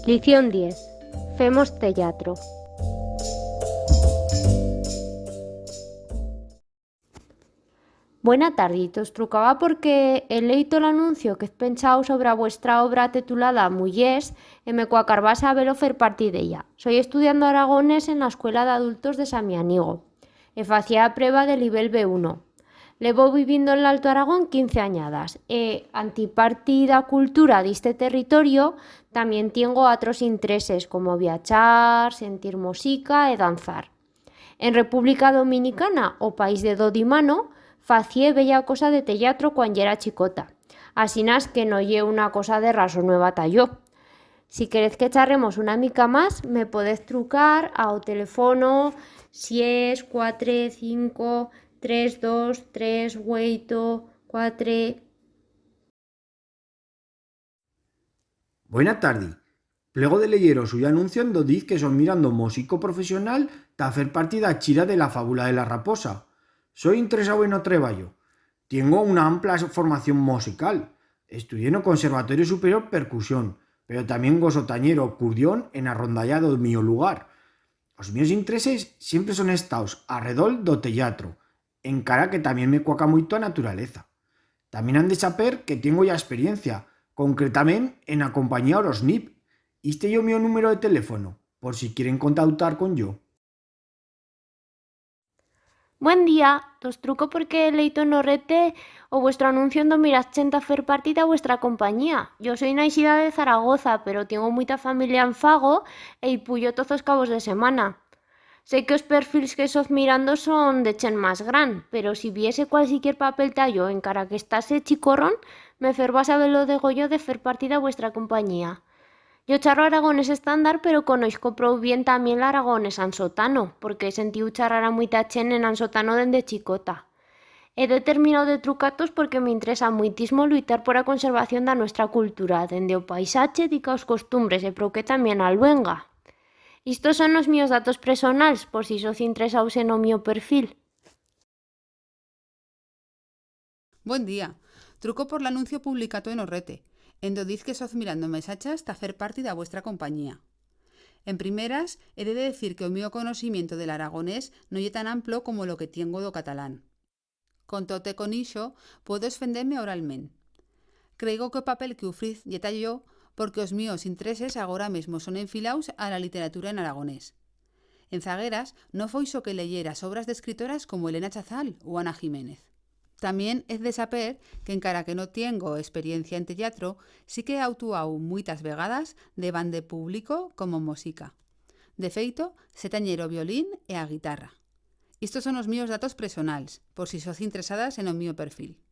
Lición 10. Femos teatro. Buena tarditos, trucaba porque he leído l'anuncio que he pensado sobre vuestra obra titulada Mullers e me cuacarvase a velo fer parte d'ella. Soy estudiando aragonés en la Escuela de Adultos de Samianigo e facía a prueba de nivel B1. Levo vivindo en l'Alto Aragón 15 añadas e, antiparti da cultura d'este territorio, tamén tengo otros intereses como viaxar, sentir música e danzar. En República Dominicana, o país de Dodimano, facié bella cosa de teatro cuando era chicota. Asinas que no lle una cosa de raso nueva talló. Si queréis que charremos una mica más, me podéis trucar ao teléfono 645 323 8 4. Buena tarde. Plego de leyeros suyo anuncio en do diz que son mirando músico profesional ta hacer partida chira de la fábula de la raposa. Soy interesado en o treballo. Tengo una amplia formación musical. Estudié en o Conservatorio Superior Percusión, pero también gozo tañero curdión en arrondallado do mío lugar. Os míos intereses siempre son estados arredol do teatro, encara que también me cuaca moito a naturaleza. También han de saber que tengo ya experiencia, concretamente en a compañía Orosnip. Este yo mi número de teléfono, por si quieren contactar con yo. Buen día, os truco porque he leído en Orrete o vuestro anuncio en do mirachen a fer partida a vuestra compañía. Yo soy naixida de Zaragoza, pero tengo mucha familia en Fago e puyo todos os cabos de semana. Sé que os perfils que sos mirando son de chen más gran, pero si viese cualquier papel tallo en cara que estase chicorrón, me fervas a velo de goyo de fer partida a vuestra compañía. Yo charro aragonés estándar, pero conozco prou bien también l'aragonés ansotano, porque sentí charrar a muita chen en ansotano dende chicota. He determinado de trucatos porque me interesa muitismo luitar por a conservación da nuestra cultura, dende o paisache dica os costumbres e pro que tamén a luenga. Estos son os míos datos personals, por si sos interesados en o mío perfil. Buen día. Truco por l'anuncio publicado en Orrete, en do diz que soz mirando mesachas ta hacer parte da vuestra compañía. En primeras, he de decir que o mío conocimiento del aragonés no é tan amplo como lo que tengo do catalán. Con tote con ixo, puedo defenderme oralmente. Creigo que o papel que ufriz lle tallo porque os míos intereses agora mesmo son enfilaus a la literatura en aragonés. En zagueras, no foi xo que leyeras obras de escritoras como Elena Chazal ou Ana Jiménez. También es de saber que encara que no tengo experiencia en teatro, sí que he actuado muitas vegadas de bande público como música. De feito, sé tañer o violín e a guitarra. Estos son os míos datos personals, por si sois interesadas en o mío perfil.